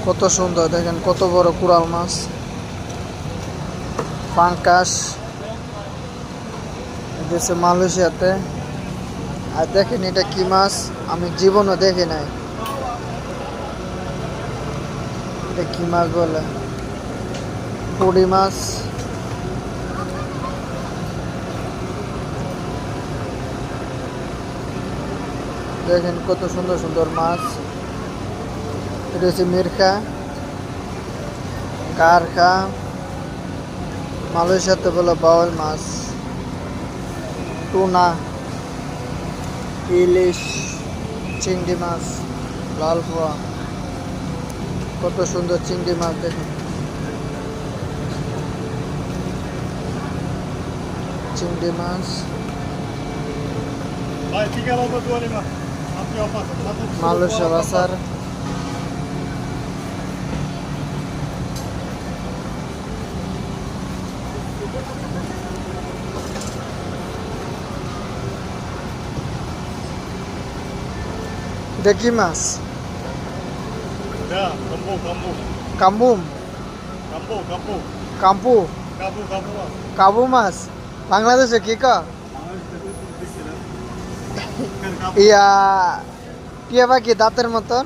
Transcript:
কত সুন্দর দেখেন, কত বড় কোরাল মাছ, পাঙ্কাশ দেশে মালয়েশিয়াতে। আর দেখেন এটা কি মাছ, আমি জীবনও দেখি নাই। এটা কি মাছ বলে, পুঁটি মাছ। দেখেন কত সুন্দর সুন্দর মাছ। এটা হচ্ছে মিরখা, কারখা, মালয়েশিয়াতে বলে বাউল মাছ। টুনা, ইলিশ, চিংড়ি মাছ, লাল পোয়া, কত সুন্দর চিংড়ি মাছ দেখুন। চিংড়ি মাছ, মালয়েশিয়া বাজার। দেখি মাছ, কাম্বুম, কাম্পু, কাবু মাছ বাংলাদেশে কি কা ইয়া টিয়া পাখি দাঁতের মতন।